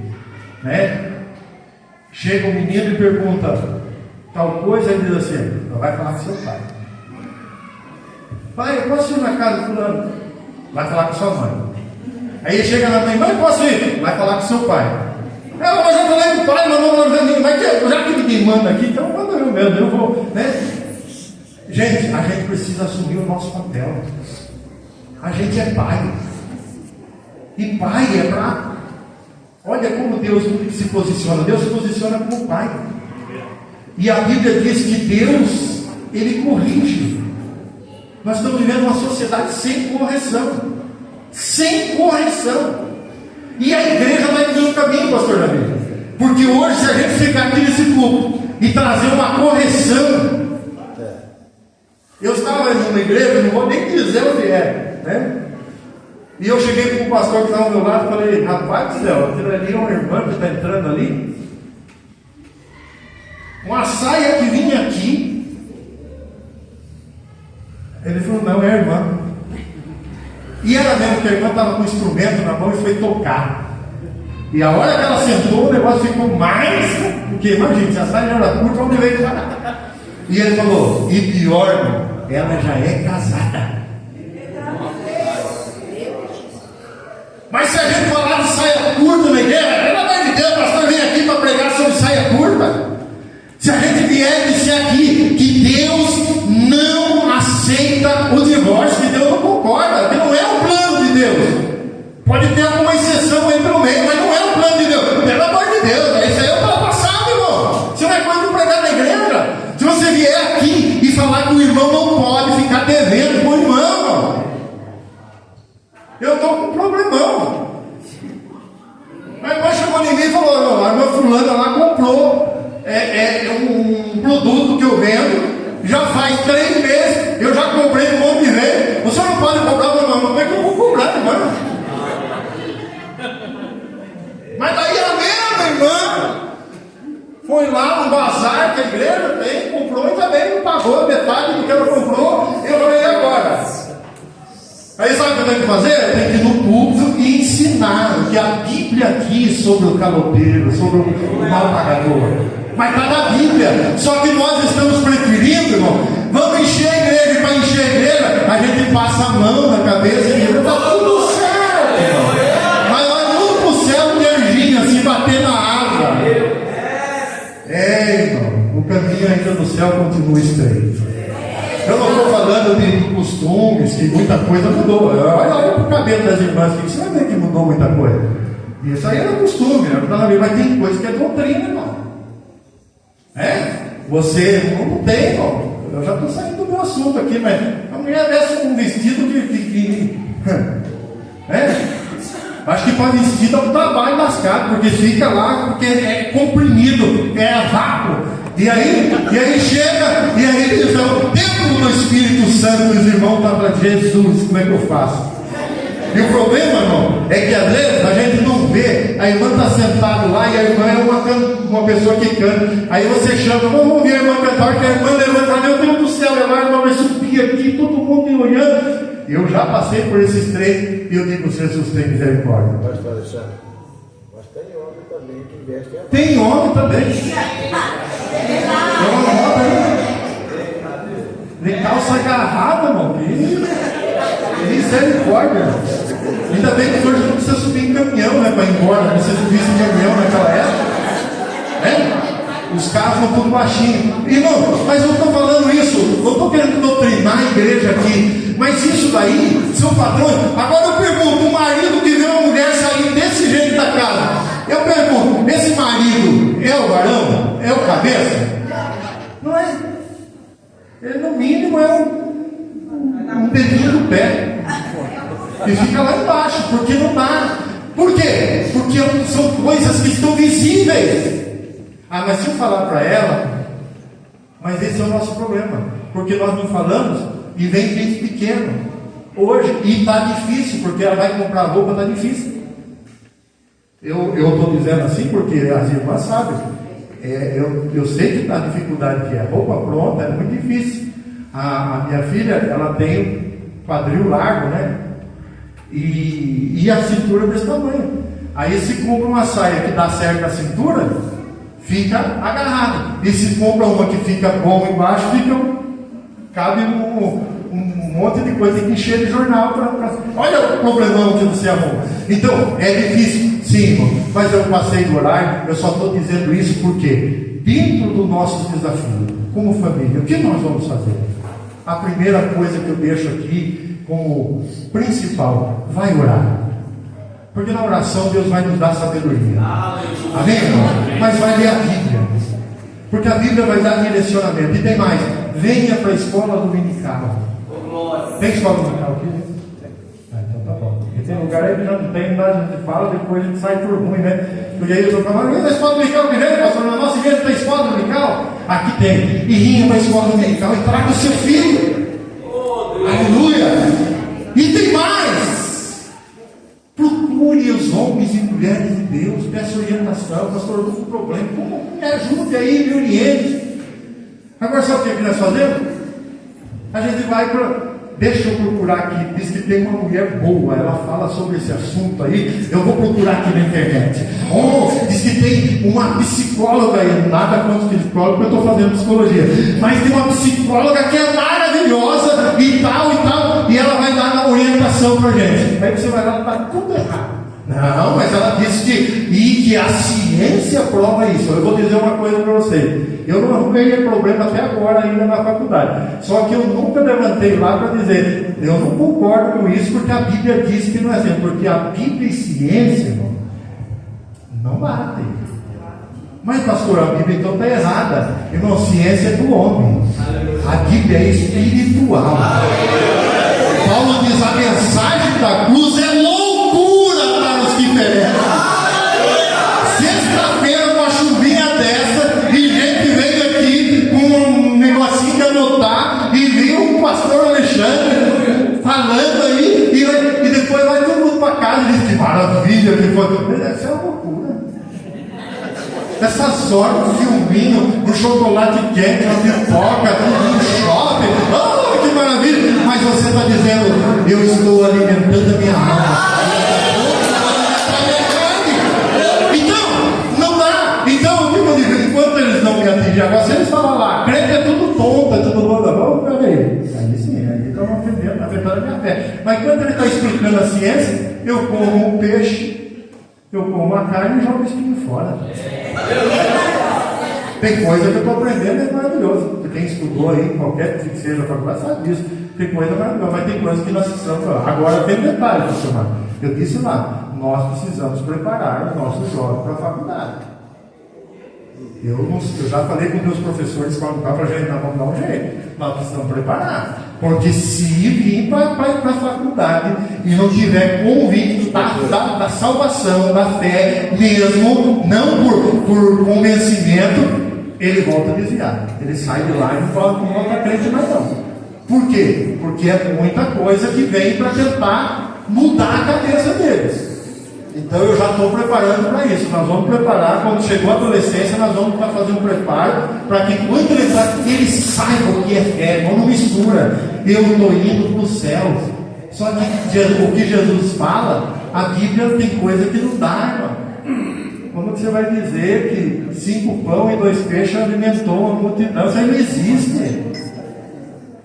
né? Chega um menino e pergunta tal coisa, ele diz assim: não, vai falar com seu pai. Pai, eu posso ir na casa do fulano? Vai falar com sua mãe. Aí chega na mãe: mãe, posso ir? Vai falar com seu pai. Mas já falei com o pai, mas já que ninguém manda aqui, então manda eu mesmo, eu vou, né? Gente, a gente precisa assumir o nosso papel. A gente é pai. E pai é para... Olha como Deus se posiciona. Deus se posiciona como pai. E a Bíblia diz que Deus, Ele corrige. Nós estamos vivendo uma sociedade sem correção. Sem correção. E a igreja vai ter um caminho, pastor Davi. Porque hoje, se a gente ficar aqui nesse púlpito e trazer uma correção... Eu estava numa igreja, não vou nem dizer onde é, né? E eu cheguei com o pastor que estava ao meu lado e falei: rapaz do céu, aquilo ali é uma irmã que está entrando ali. Uma saia que vinha aqui. Ele falou: não, é a irmã. E era mesmo que a irmã estava com um instrumento na mão e foi tocar. E a hora que ela sentou, o negócio ficou mais... Porque imagina, se a saia era curta, onde veio? E ele falou: e pior, ela já é casada. Mas se a gente falar de saia curta na igreja, lá no bazar que a igreja tem, comprou e também não pagou metade do que ela comprou. Eu falei, e agora? Aí sabe o que eu tenho que fazer? Eu tenho que ir no púlpito e ensinar o que a Bíblia diz sobre o caloteiro, sobre o mal pagador. Mas está na Bíblia. Só que nós estamos preferindo, irmão, vamos encher a igreja, e para encher a igreja, a gente passa a mão na cabeça e diz, está tudo certo, irmão. Mas nós vamos para o céu de anjinho, assim, bater na água. Irmão, o caminho ainda do céu continua estreito. Eu não estou falando de costumes, que muita coisa mudou. Olha para o cabelo das irmãs, que você vai ver que mudou muita coisa. Isso aí era costume, mas tem coisa que é doutrina, irmão. Você não tem, irmão. Eu já estou saindo do meu assunto aqui, mas a mulher veste um vestido que acho que para vestir dá um trabalho lascado, porque fica lá, porque é comprimido, é a vácuo. E aí chega, e aí diz, o templo do Espírito Santo, os irmãos estão para Jesus, como é que eu faço? E o problema, irmão, é que às vezes a gente não vê, a irmã está sentada lá e a irmã é uma pessoa que canta. Aí você chama, vamos ouvir a irmã cantar, que a irmã levanta, meu Deus do céu, a irmã vai subir aqui, todo mundo me olhando. Eu já passei por esses três e eu digo, Jesus tem misericórdia. Pastor Alexandre, mas tem homem também que veste a... Tem homem também. É uma moda, né? De calça agarrada, irmão. Misericórdia. Ainda bem que hoje não precisa subir em caminhão, né? Para ir embora. Não precisa subir em caminhão naquela época. Os carros vão tudo baixinho. Irmão, mas eu estou falando isso. Eu estou querendo doutrinar a igreja aqui. Mas isso daí são padrões. Agora eu pergunto: um marido que vê uma mulher sair desse jeito da casa, eu pergunto, esse marido é o varão? É o cabeça? Não é. Ele no mínimo é um dedinho do pé. E fica lá embaixo, porque não dá. Por quê? Porque são coisas que estão visíveis. Mas se eu falar para ela, mas esse é o nosso problema, porque nós não falamos e vem gente pequeno hoje, e está difícil, porque ela vai comprar roupa, está difícil. Eu estou dizendo assim porque as irmãs sabem. Eu sei que está a dificuldade que é. Roupa pronta é muito difícil. A minha filha, ela tem quadril largo, né? E a cintura desse tamanho. Aí se compra uma saia que dá certo na cintura, fica agarrado. E se compra uma que fica bom embaixo, cabe um monte de coisa que encher de jornal olha o problemão que você arruma. Então, é difícil, sim, irmão, mas eu passei do horário. Eu só estou dizendo isso porque dentro do nosso desafio como família, o que nós vamos fazer? A primeira coisa que eu deixo aqui como principal: vai orar. Porque na oração Deus vai nos dar sabedoria. Amém, irmão? Mas vai ler a Bíblia, porque a Bíblia vai dar direcionamento. E tem mais: venha para a escola dominical. Tem escola dominical aqui? Então tá bom. Porque tem lugar aí que já não tem, a gente fala, depois a gente sai por ruim, né? Porque aí eu estou falando, vem na escola dominical que vem, pastor, na nossa igreja tem escola dominical? Aqui tem. E vinha para a escola dominical e traga o seu filho. Aleluia! E tem mais: procure os homens e mulheres de Deus, peça orientação. Pastor, eu estou com problema, me ajude aí, me oriente. Agora sabe o que nós fazemos? A gente vai para... Deixa eu procurar aqui, diz que tem uma mulher boa, ela fala sobre esse assunto aí, eu vou procurar aqui na internet. Diz que tem uma psicóloga aí, nada contra psicóloga, porque eu estou fazendo psicologia, mas tem uma psicóloga que é maravilhosa e tal, e ela vai dar uma orientação para a gente. Aí você vai lá e está tudo errado. Não, mas ela disse que a ciência prova isso. Eu vou dizer uma coisa para você: eu não arrumei problema até agora ainda na faculdade, só que eu nunca levantei lá para dizer eu não concordo com isso, porque a Bíblia diz que não é assim. Porque a Bíblia e ciência, irmão, não batem. Mas pastor, a Bíblia então está errada. Irmão, ciência é do homem, a Bíblia é espiritual. Paulo diz: a mensagem da cruz é loucura para os que perecem. Sexta-feira, uma chuvinha dessa, e gente veio aqui com um negocinho de anotar, e viu o pastor Alexandre falando aí, e depois vai todo mundo para casa e diz: que maravilha que foi. Isso é uma loucura. Essas horas, um filminho, um chocolate quente, uma pipoca, um shopping. Oh, que maravilha! Mas você está dizendo, eu estou alimentando a minha alma. Então, não dá. Então, o que eu digo? Enquanto eles não me atingem agora, se eles falam lá, crente é tudo tonto, é tudo louco. Peraí. Aí sim, aí estão afetando a minha fé. Mas quando ele está explicando a ciência, eu como um peixe, eu como a carne e jogo o espinho fora. Tem coisa que eu estou aprendendo, é maravilhoso. Quem estudou aí, qualquer que seja a faculdade, sabe disso. Tem coisa maravilhosa, mas tem coisas que nós precisamos falar. Agora tem detalhe, professor. Eu disse lá, nós precisamos preparar os nossos jovens para a faculdade. Eu já falei com meus professores quando dá para a gente dar um jeito. Nós precisamos preparar. Porque se vir para a faculdade e não tiver convicto da salvação, da fé, mesmo, não por convencimento, ele volta a desviar. Ele sai de lá e não volta crente mais não. Por quê? Porque é muita coisa que vem para tentar mudar a cabeça deles. Então eu já estou preparando para isso. Nós vamos preparar, quando chegou a adolescência, nós vamos fazer um preparo para que quando ele entrar, ele saiba o que é fé, não mistura. Eu estou indo para o céu. Só que o que Jesus fala, a Bíblia tem coisa que não dá, irmão. Como que você vai dizer que 5 pão e 2 peixes alimentou uma multidão? Isso aí não existe.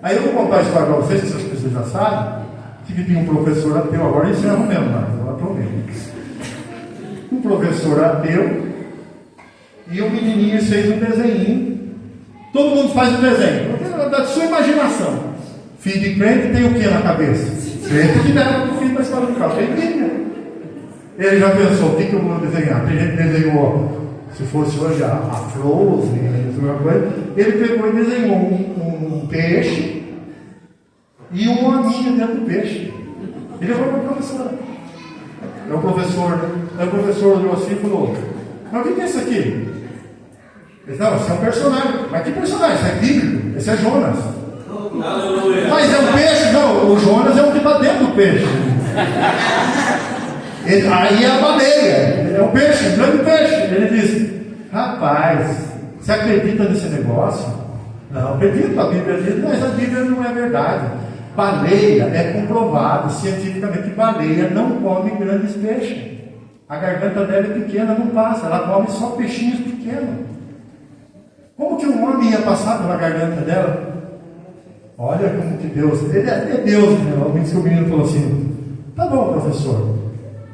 Aí eu vou contar a história para vocês, que vocês já sabem, que tinha um professor ateu, agora isso é o mesmo, agora estou mesmo. Um professor ateu, e o menininho fez um desenho. Todo mundo faz um desenho, da sua imaginação. Filho de crente tem o que na cabeça? Crente que leva para o filho para a escola de casa, tem Bíblia. Ele já pensou, o que eu vou desenhar? Tem gente que desenhou, se fosse hoje a flor, alguma coisa. Ele pegou e desenhou um peixe e um hominho dentro do peixe. Ele foi para o professor. Aí o professor olhou assim e falou, mas o que é isso aqui? Ele disse, não, esse é um personagem. Mas que personagem? Isso é bíblico, esse é Jonas. Mas é um peixe? Não, o Jonas é o que está dentro do peixe. Aí é a baleia, é um peixe, um grande peixe. Ele disse, rapaz, você acredita nesse negócio? Não, acredito, a Bíblia diz, mas a Bíblia não é verdade. Baleia é comprovado cientificamente que baleia não come grandes peixes. A garganta dela é pequena, não passa, ela come só peixinhos pequenos. Como que um homem ia passar pela garganta dela? Olha como que Deus, ele é Deus, né? Alguém disse que o menino falou assim, tá bom, professor,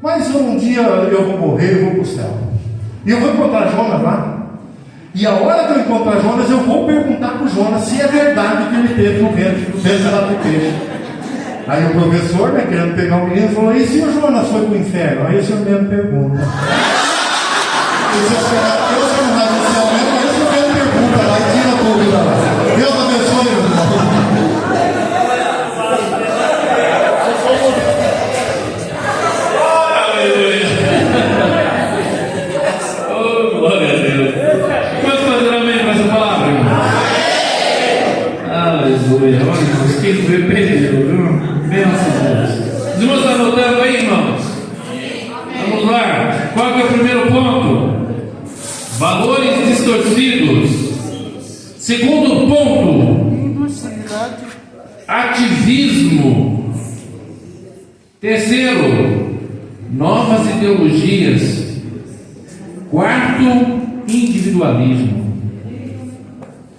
mas um dia eu vou morrer e vou para o céu. E eu vou encontrar Jonas lá. E a hora que eu encontrar Jonas, eu vou perguntar para o Jonas se é verdade que ele teve no ventre lá do peixe. Aí o professor, né, querendo pegar o menino, falou, e se o Jonas foi para o inferno? Aí o senhor mesmo pergunta. E se o senhor não vai no céu mesmo, aí o senhor mesmo pergunta lá e tira a dúvida lá. Deus abençoe, meu irmão. Aleluia, olha, irmãos, quem perdeu, viu? Benção Deus. Os irmãos estão anotando aí, irmãos? Vamos lá. Qual que é o primeiro ponto? Valores distorcidos. Segundo ponto, ativismo. Terceiro, novas ideologias. Quarto, individualismo.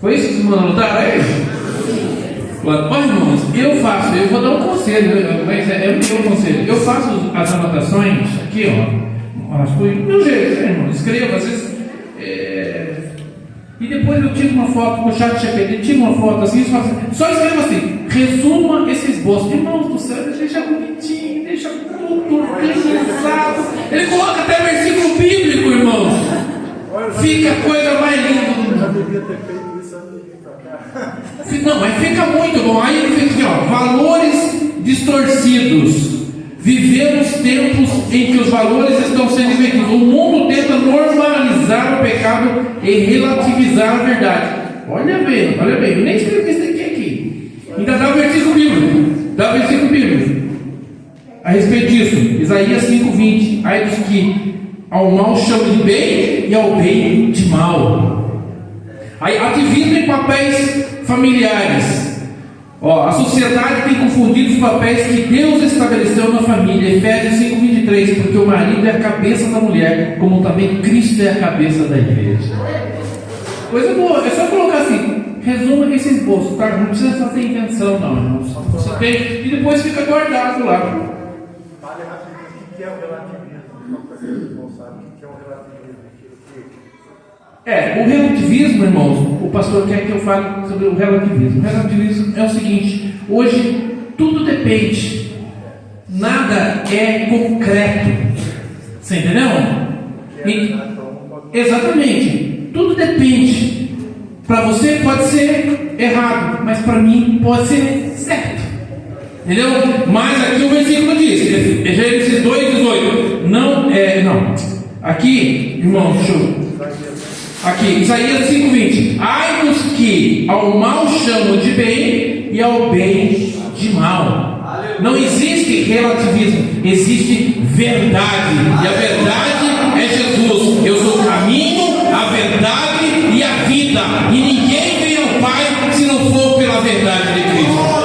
Foi isso que os irmãos anotaram aí? Olha, irmãos, eu vou dar um conselho, mas é o meu conselho. Eu faço as anotações aqui, ó. Foi do meu jeito, né, irmão? Escrevo, às vezes. E depois eu tiro uma foto com o chat GPT, tiro uma foto assim, só escrevo assim: resuma esse esboço. Irmãos do céu, deixa bonitinho, deixa tudo organizado. Ele coloca até versículo bíblico, irmãos. Fica a coisa mais linda do mundo. Já devia ter feito isso antes de vir para cá. Não, mas fica muito bom. Aí ele fica aqui, ó, valores distorcidos. Vivemos tempos em que os valores estão sendo invertidos. O mundo tenta normalizar o pecado e relativizar a verdade. Olha bem, eu nem escrevi isso aqui. Ainda dá o versículo bíblico. A respeito disso, Isaías 5:20. Ai dos que ao mal chama de bem e ao bem de mal. Aí, ativismo em papéis familiares. A sociedade tem confundido os papéis que Deus estabeleceu na família. Efésios 5:23, porque o marido é a cabeça da mulher, como também Cristo é a cabeça da igreja. Coisa boa, é só colocar assim, resuma esse esboço, tá? Não precisa fazer invenção não, irmãos. Você tem, e depois fica guardado lá. Fale rapidinho o que é o relativismo, só para que eles não sabem o que é o relativismo. O relativismo, irmãos, o pastor quer que eu fale sobre o relativismo. O relativismo é o seguinte: hoje tudo depende, nada é concreto. Você entendeu? Exatamente, tudo depende. Para você pode ser errado, mas para mim pode ser certo. Entendeu? Mas aqui o versículo diz, Gênesis 2:18. Não. Aqui, irmão, aqui, Isaías 5:20. Ai dos que ao mal chamam de bem e ao bem de mal. Não existe relativismo, existe verdade. E a verdade é Jesus. Eu sou o caminho, a verdade e a vida. E ninguém vem ao Pai se não for pela verdade.